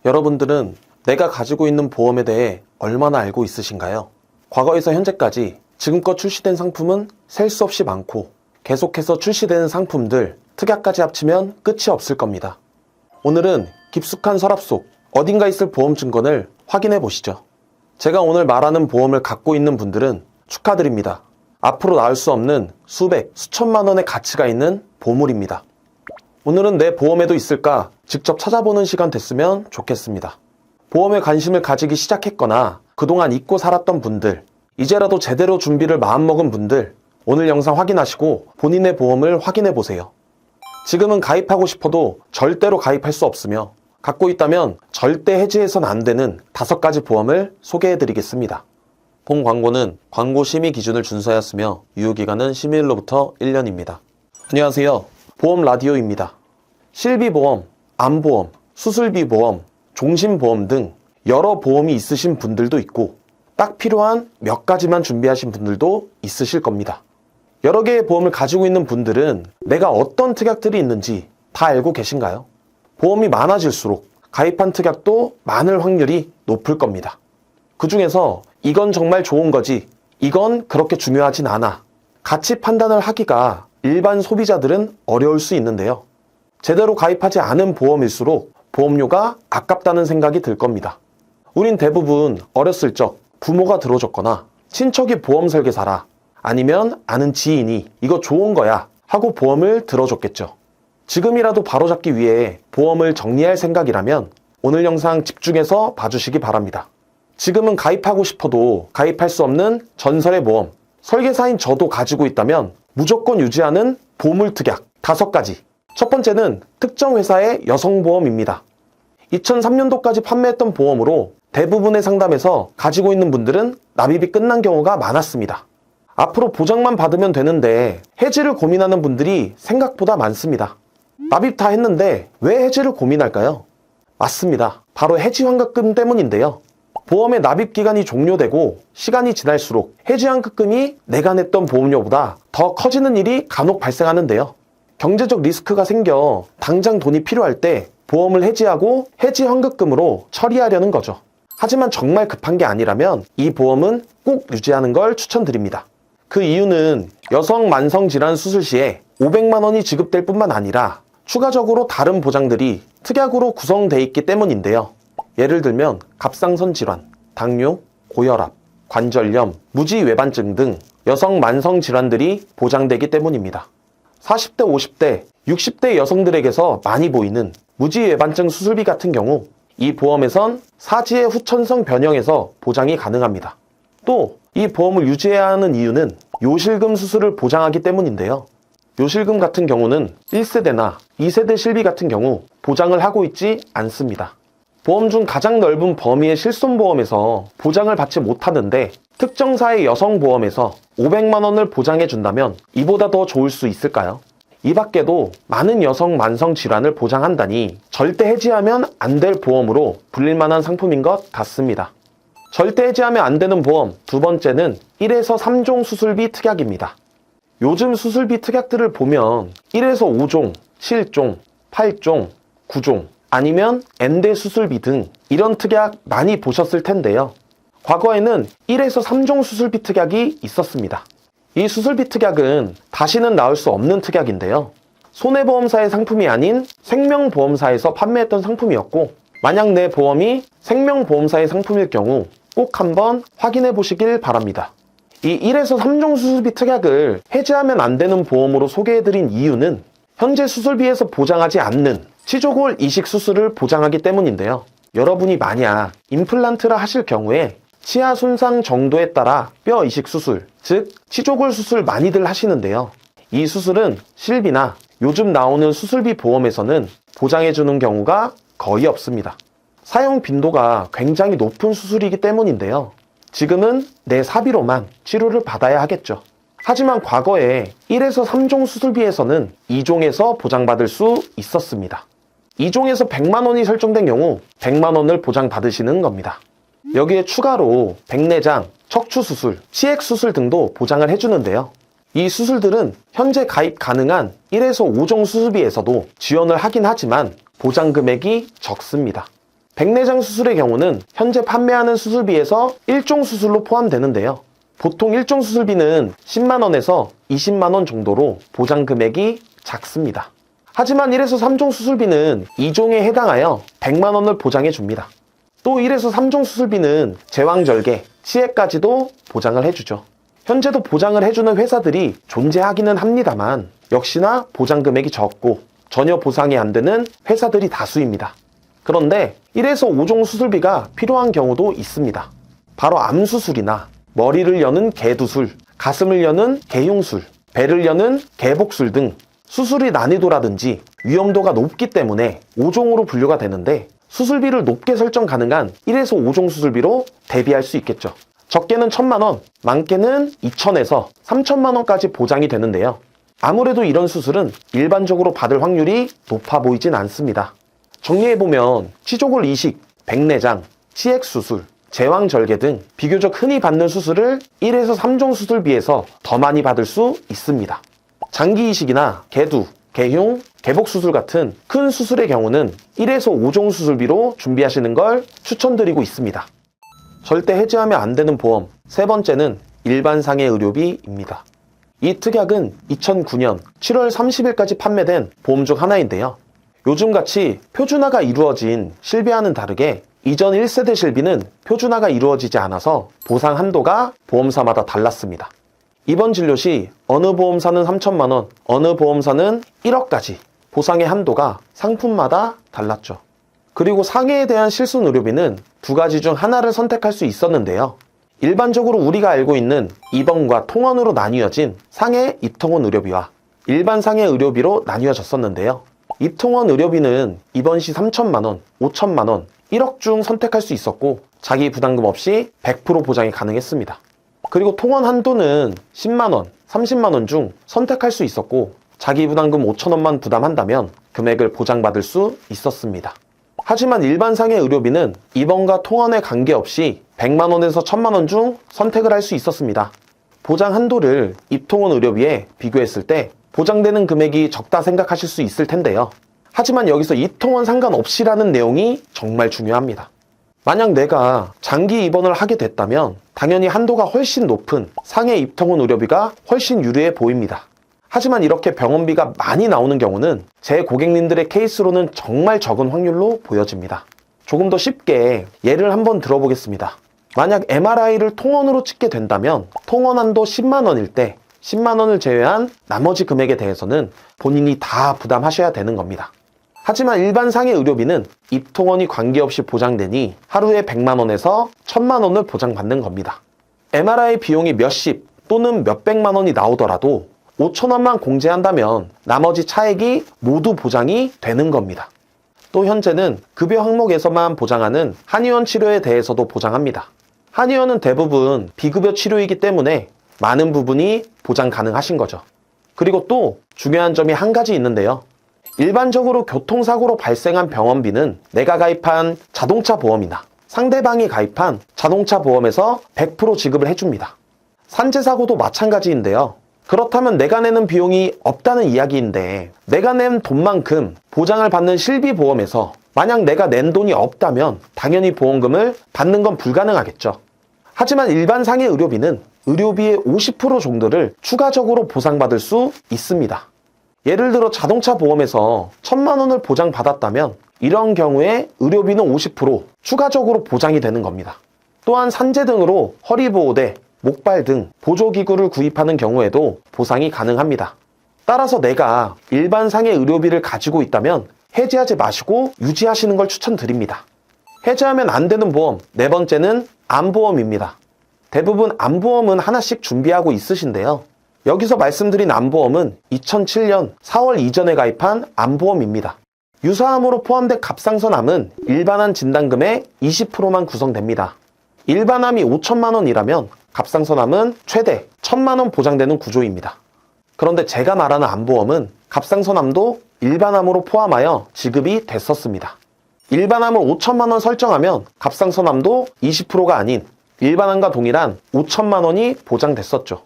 여러분들은 내가 가지고 있는 보험에 대해 얼마나 알고 있으신가요? 과거에서 현재까지 지금껏 출시된 상품은 셀 수 없이 많고 계속해서 출시되는 상품들, 특약까지 합치면 끝이 없을 겁니다. 오늘은 깊숙한 서랍 속 어딘가 있을 보험 증권을 확인해 보시죠. 제가 오늘 말하는 보험을 갖고 있는 분들은 축하드립니다. 앞으로 나올 수 없는 수백, 수천만 원의 가치가 있는 보물입니다. 오늘은 내 보험에도 있을까 직접 찾아보는 시간 됐으면 좋겠습니다. 보험에 관심을 가지기 시작했거나 그동안 잊고 살았던 분들, 이제라도 제대로 준비를 마음먹은 분들, 오늘 영상 확인하시고 본인의 보험을 확인해 보세요. 지금은 가입하고 싶어도 절대로 가입할 수 없으며 갖고 있다면 절대 해지해선 안 되는 5가지 보험을 소개해 드리겠습니다. 본 광고는 광고 심의 기준을 준수하였으며 유효기간은 심의일로부터 1년입니다. 안녕하세요. 보험 라디오입니다. 실비보험, 암보험, 수술비보험, 종신보험 등 여러 보험이 있으신 분들도 있고 딱 필요한 몇 가지만 준비하신 분들도 있으실 겁니다. 여러 개의 보험을 가지고 있는 분들은 내가 어떤 특약들이 있는지 다 알고 계신가요? 보험이 많아질수록 가입한 특약도 많을 확률이 높을 겁니다. 그 중에서 이건 정말 좋은 거지, 이건 그렇게 중요하진 않아, 가치 판단을 하기가 일반 소비자들은 어려울 수 있는데요. 제대로 가입하지 않은 보험일수록 보험료가 아깝다는 생각이 들 겁니다. 우린 대부분 어렸을 적 부모가 들어줬거나 친척이 보험 설계사라, 아니면 아는 지인이 이거 좋은 거야 하고 보험을 들어줬겠죠. 지금이라도 바로잡기 위해 보험을 정리할 생각이라면 오늘 영상 집중해서 봐주시기 바랍니다. 지금은 가입하고 싶어도 가입할 수 없는 전설의 보험, 설계사인 저도 가지고 있다면 무조건 유지하는 보물 특약 5가지. 첫 번째는 특정 회사의 여성보험입니다. 2003년도까지 판매했던 보험으로 대부분의 상담에서 가지고 있는 분들은 납입이 끝난 경우가 많았습니다. 앞으로 보장만 받으면 되는데 해지를 고민하는 분들이 생각보다 많습니다. 납입 다 했는데 왜 해지를 고민할까요? 맞습니다. 바로 해지 환급금 때문인데요. 보험의 납입 기간이 종료되고 시간이 지날수록 해지 환급금이 내가 냈던 보험료보다 더 커지는 일이 간혹 발생하는데요. 경제적 리스크가 생겨 당장 돈이 필요할 때 보험을 해지하고 해지 환급금으로 처리하려는 거죠. 하지만 정말 급한 게 아니라면 이 보험은 꼭 유지하는 걸 추천드립니다. 그 이유는 여성 만성 질환 수술 시에 500만 원이 지급될 뿐만 아니라 추가적으로 다른 보장들이 특약으로 구성되어 있기 때문인데요. 예를 들면 갑상선 질환, 당뇨, 고혈압, 관절염, 무지외반증 등 여성 만성 질환들이 보장되기 때문입니다. 40대, 50대, 60대 여성들에게서 많이 보이는 무지외반증 수술비 같은 경우 이 보험에선 사지의 후천성 변형에서 보장이 가능합니다. 또 이 보험을 유지해야 하는 이유는 요실금 수술을 보장하기 때문인데요. 요실금 같은 경우는 1세대나 2세대 실비 같은 경우 보장을 하고 있지 않습니다. 보험 중 가장 넓은 범위의 실손보험에서 보장을 받지 못하는데 특정사의 여성보험에서 500만 원을 보장해 준다면 이보다 더 좋을 수 있을까요? 이 밖에도 많은 여성 만성 질환을 보장한다니 절대 해지하면 안 될 보험으로 불릴 만한 상품인 것 같습니다. 절대 해지하면 안 되는 보험 두 번째는 1에서 3종 수술비 특약입니다. 요즘 수술비 특약들을 보면 1에서 5종, 7종, 8종, 9종 아니면 N대 수술비 등 이런 특약 많이 보셨을 텐데요. 과거에는 1에서 3종 수술비 특약이 있었습니다. 이 수술비 특약은 다시는 나올 수 없는 특약인데요. 손해보험사의 상품이 아닌 생명보험사에서 판매했던 상품이었고 만약 내 보험이 생명보험사의 상품일 경우 꼭 한번 확인해 보시길 바랍니다. 이 1에서 3종 수술비 특약을 해지하면 안 되는 보험으로 소개해드린 이유는 현재 수술비에서 보장하지 않는 치조골 이식 수술을 보장하기 때문인데요. 여러분이 만약 임플란트를 하실 경우에 치아 손상 정도에 따라 뼈 이식 수술, 즉 치조골 수술 많이들 하시는데요. 이 수술은 실비나 요즘 나오는 수술비 보험에서는 보장해주는 경우가 거의 없습니다. 사용 빈도가 굉장히 높은 수술이기 때문인데요. 지금은 내 사비로만 치료를 받아야 하겠죠. 하지만 과거에 1에서 3종 수술비에서는 2종에서 보장받을 수 있었습니다. 2종에서 100만 원이 설정된 경우 100만 원을 보장받으시는 겁니다. 여기에 추가로 백내장, 척추수술, 치액수술 등도 보장을 해주는데요. 이 수술들은 현재 가입 가능한 1에서 5종 수술비에서도 지원을 하긴 하지만 보장 금액이 적습니다. 백내장 수술의 경우는 현재 판매하는 수술비에서 1종 수술로 포함되는데요. 보통 1종 수술비는 10만원에서 20만원 정도로 보장 금액이 작습니다. 하지만 1에서 3종 수술비는 2종에 해당하여 100만원을 보장해 줍니다. 또 1에서 3종 수술비는 제왕절개, 치해까지도 보장을 해주죠. 현재도 보장을 해주는 회사들이 존재하기는 합니다만 역시나 보장 금액이 적고 전혀 보상이 안 되는 회사들이 다수입니다. 그런데 1에서 5종 수술비가 필요한 경우도 있습니다. 바로 암수술이나 머리를 여는 개두술, 가슴을 여는 개흉술, 배를 여는 개복술 등 수술의 난이도라든지 위험도가 높기 때문에 5종으로 분류가 되는데 수술비를 높게 설정 가능한 1에서 5종 수술비로 대비할 수 있겠죠. 적게는 1,000만원, 많게는 2,000에서 3,000만원까지 보장이 되는데요. 아무래도 이런 수술은 일반적으로 받을 확률이 높아 보이진 않습니다. 정리해보면 치조골 이식, 백내장, 치액수술, 제왕절개 등 비교적 흔히 받는 수술을 1에서 3종 수술비에서 더 많이 받을 수 있습니다. 장기 이식이나 개두, 개흉, 개복수술 같은 큰 수술의 경우는 1에서 5종 수술비로 준비하시는 걸 추천드리고 있습니다. 절대 해지하면 안 되는 보험, 세 번째는 일반상해 의료비입니다. 이 특약은 2009년 7월 30일까지 판매된 보험 중 하나인데요. 요즘같이 표준화가 이루어진 실비와는 다르게 이전 1세대 실비는 표준화가 이루어지지 않아서 보상 한도가 보험사마다 달랐습니다. 입원 진료 시 어느 보험사는 3,000만원, 어느 보험사는 1억까지 보상의 한도가 상품마다 달랐죠. 그리고 상해에 대한 실손 의료비는 두 가지 중 하나를 선택할 수 있었는데요. 일반적으로 우리가 알고 있는 입원과 통원으로 나뉘어진 상해 입통원 의료비와 일반 상해 의료비로 나뉘어졌었는데요. 입통원 의료비는 입원 시 3,000만원, 5,000만원, 1억 중 선택할 수 있었고 자기 부담금 없이 100% 보장이 가능했습니다. 그리고 통원 한도는 10만원, 30만원 중 선택할 수 있었고 자기 부담금 5,000원만 부담한다면 금액을 보장받을 수 있었습니다. 하지만 일반 상해 의료비는 입원과 통원에 관계없이 100만원에서 1,000만원 중 선택을 할 수 있었습니다. 보장 한도를 입통원 의료비에 비교했을 때 보장되는 금액이 적다 생각하실 수 있을 텐데요. 하지만 여기서 입통원 상관없이라는 내용이 정말 중요합니다. 만약 내가 장기 입원을 하게 됐다면 당연히 한도가 훨씬 높은 상해 입통원 의료비가 훨씬 유리해 보입니다. 하지만 이렇게 병원비가 많이 나오는 경우는 제 고객님들의 케이스로는 정말 적은 확률로 보여집니다. 조금 더 쉽게 예를 한번 들어보겠습니다. 만약 MRI를 통원으로 찍게 된다면 통원 한도 10만원일 때 10만원을 제외한 나머지 금액에 대해서는 본인이 다 부담하셔야 되는 겁니다. 하지만 일반 상해 의료비는 입통원이 관계없이 보장되니 하루에 100만원에서 1,000만원을 보장받는 겁니다. MRI 비용이 몇십 또는 몇백만원이 나오더라도 5,000원만 공제한다면 나머지 차액이 모두 보장이 되는 겁니다. 또 현재는 급여 항목에서만 보장하는 한의원 치료에 대해서도 보장합니다. 한의원은 대부분 비급여 치료이기 때문에 많은 부분이 보장 가능하신 거죠. 그리고 또 중요한 점이 한 가지 있는데요. 일반적으로 교통사고로 발생한 병원비는 내가 가입한 자동차 보험이나 상대방이 가입한 자동차 보험에서 100% 지급을 해줍니다. 산재사고도 마찬가지인데요. 그렇다면 내가 내는 비용이 없다는 이야기인데 내가 낸 돈만큼 보장을 받는 실비보험에서 만약 내가 낸 돈이 없다면 당연히 보험금을 받는 건 불가능하겠죠. 하지만 일반 상해 의료비는 의료비의 50% 정도를 추가적으로 보상받을 수 있습니다. 예를 들어 자동차 보험에서 1,000만원을 보장받았다면 이런 경우에 의료비는 50% 추가적으로 보장이 되는 겁니다. 또한 산재 등으로 허리보호대, 목발 등 보조기구를 구입하는 경우에도 보상이 가능합니다. 따라서 내가 일반 상해 의료비를 가지고 있다면 해지하지 마시고 유지하시는 걸 추천드립니다. 해지하면 안 되는 보험, 네 번째는 암보험입니다. 대부분 암보험은 하나씩 준비하고 있으신데요. 여기서 말씀드린 암보험은 2007년 4월 이전에 가입한 암보험입니다. 유사암으로 포함된 갑상선암은 일반암 진단금의 20%만 구성됩니다. 일반암이 5,000만원이라면 갑상선암은 최대 1,000만원 보장되는 구조입니다. 그런데 제가 말하는 암보험은 갑상선암도 일반암으로 포함하여 지급이 됐었습니다. 일반암을 5,000만원 설정하면 갑상선암도 20%가 아닌 일반암과 동일한 5,000만원이 보장됐었죠.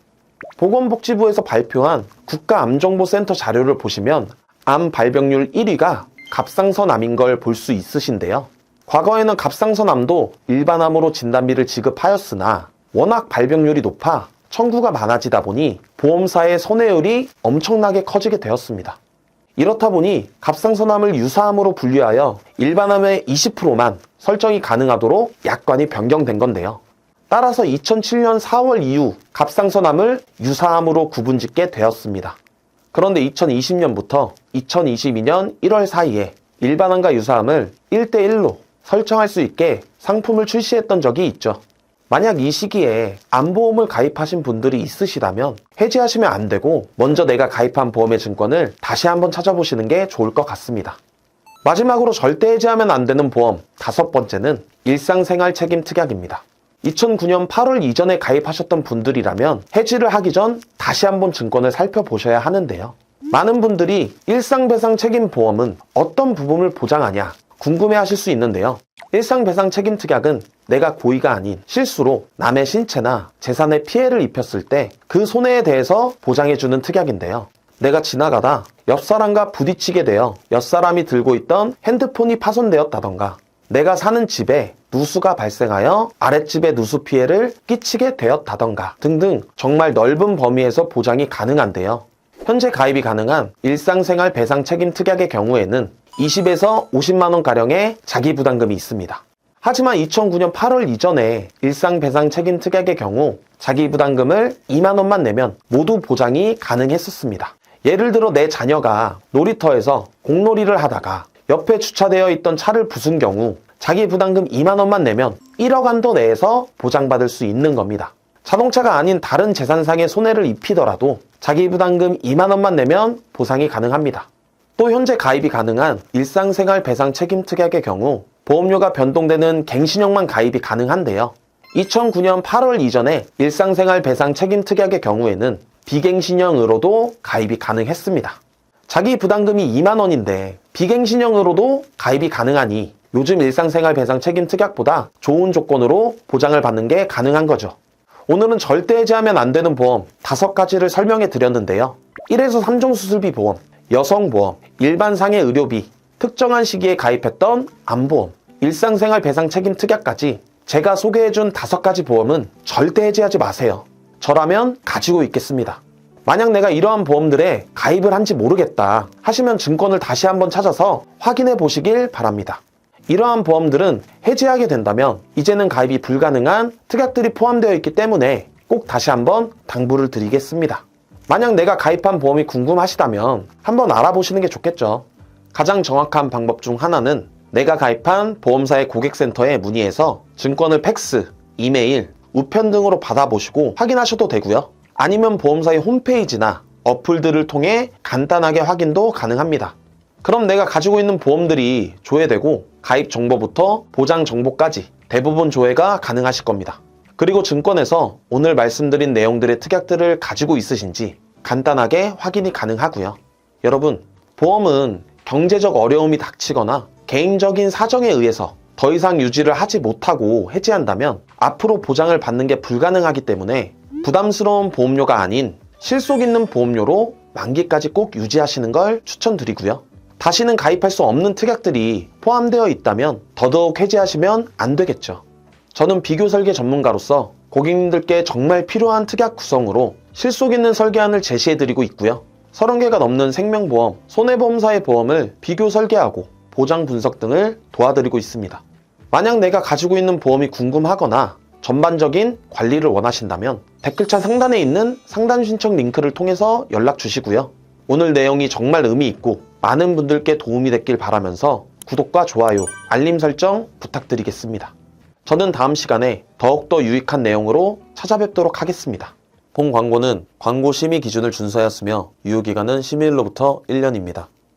보건복지부에서 발표한 국가암정보센터 자료를 보시면 암 발병률 1위가 갑상선암인 걸 볼 수 있으신데요. 과거에는 갑상선암도 일반암으로 진단비를 지급하였으나 워낙 발병률이 높아 청구가 많아지다 보니 보험사의 손해율이 엄청나게 커지게 되었습니다. 이렇다 보니 갑상선암을 유사암으로 분류하여 일반암의 20%만 설정이 가능하도록 약관이 변경된 건데요. 따라서 2007년 4월 이후 갑상선암을 유사암으로 구분짓게 되었습니다. 그런데 2020년부터 2022년 1월 사이에 일반암과 유사암을 1대1로 설정할 수 있게 상품을 출시했던 적이 있죠. 만약 이 시기에 암보험을 가입하신 분들이 있으시다면 해지하시면 안 되고 먼저 내가 가입한 보험의 증권을 다시 한번 찾아보시는 게 좋을 것 같습니다. 마지막으로 절대 해지하면 안 되는 보험 5번째는 일상생활 책임 특약입니다. 2009년 8월 이전에 가입하셨던 분들이라면 해지를 하기 전 다시 한번 증권을 살펴보셔야 하는데요. 많은 분들이 일상배상 책임 보험은 어떤 부분을 보장하냐 궁금해하실 수 있는데요. 일상배상 책임 특약은 내가 고의가 아닌 실수로 남의 신체나 재산에 피해를 입혔을 때 그 손해에 대해서 보장해주는 특약인데요. 내가 지나가다 옆 사람과 부딪히게 되어 옆 사람이 들고 있던 핸드폰이 파손되었다던가 내가 사는 집에 누수가 발생하여 아랫집에 누수 피해를 끼치게 되었다던가 등등 정말 넓은 범위에서 보장이 가능한데요. 현재 가입이 가능한 일상생활 배상 책임 특약의 경우에는 20에서 50만원가량의 자기부담금이 있습니다. 하지만 2009년 8월 이전에 일상배상 책임 특약의 경우 자기부담금을 2만원만 내면 모두 보장이 가능했었습니다. 예를 들어 내 자녀가 놀이터에서 공놀이를 하다가 옆에 주차되어 있던 차를 부순 경우 자기부담금 2만원만 내면 1억 한도 내에서 보장받을 수 있는 겁니다. 자동차가 아닌 다른 재산상의 손해를 입히더라도 자기부담금 2만원만 내면 보상이 가능합니다. 또 현재 가입이 가능한 일상생활 배상 책임 특약의 경우 보험료가 변동되는 갱신형만 가입이 가능한데요. 2009년 8월 이전에 일상생활 배상 책임 특약의 경우에는 비갱신형으로도 가입이 가능했습니다. 자기 부담금이 2만원인데 비갱신형으로도 가입이 가능하니 요즘 일상생활 배상 책임 특약보다 좋은 조건으로 보장을 받는 게 가능한 거죠. 오늘은 절대 해지하면 안 되는 보험 5가지를 설명해 드렸는데요. 1에서 3종 수술비 보험, 여성보험, 일반상해 의료비, 특정한 시기에 가입했던 암보험, 일상생활 배상 책임 특약까지 제가 소개해준 5가지 보험은 절대 해지하지 마세요. 저라면 가지고 있겠습니다. 만약 내가 이러한 보험들에 가입을 한지 모르겠다 하시면 증권을 다시 한번 찾아서 확인해 보시길 바랍니다. 이러한 보험들은 해지하게 된다면 이제는 가입이 불가능한 특약들이 포함되어 있기 때문에 꼭 다시 한번 당부를 드리겠습니다. 만약 내가 가입한 보험이 궁금하시다면 한번 알아보시는 게 좋겠죠. 가장 정확한 방법 중 하나는 내가 가입한 보험사의 고객센터에 문의해서 증권을 팩스, 이메일, 우편 등으로 받아보시고 확인하셔도 되고요. 아니면 보험사의 홈페이지나 어플들을 통해 간단하게 확인도 가능합니다. 그럼 내가 가지고 있는 보험들이 조회되고 가입 정보부터 보장 정보까지 대부분 조회가 가능하실 겁니다. 그리고 증권에서 오늘 말씀드린 내용들의 특약들을 가지고 있으신지 간단하게 확인이 가능하고요. 여러분, 보험은 경제적 어려움이 닥치거나 개인적인 사정에 의해서 더 이상 유지를 하지 못하고 해지한다면 앞으로 보장을 받는 게 불가능하기 때문에 부담스러운 보험료가 아닌 실속 있는 보험료로 만기까지 꼭 유지하시는 걸 추천드리고요. 다시는 가입할 수 없는 특약들이 포함되어 있다면 더더욱 해지하시면 안 되겠죠. 저는 비교 설계 전문가로서 고객님들께 정말 필요한 특약 구성으로 실속 있는 설계안을 제시해드리고 있고요. 30개가 넘는 생명보험, 손해보험사의 보험을 비교 설계하고 보장 분석 등을 도와드리고 있습니다. 만약 내가 가지고 있는 보험이 궁금하거나 전반적인 관리를 원하신다면 댓글창 상단에 있는 상담 신청 링크를 통해서 연락 주시고요. 오늘 내용이 정말 의미 있고 많은 분들께 도움이 됐길 바라면서 구독과 좋아요, 알림 설정 부탁드리겠습니다. 저는 다음 시간에 더욱더 유익한 내용으로 찾아뵙도록 하겠습니다. 본 광고는 광고 심의 기준을 준수하였으며 유효기간은 심의일로부터 1년입니다.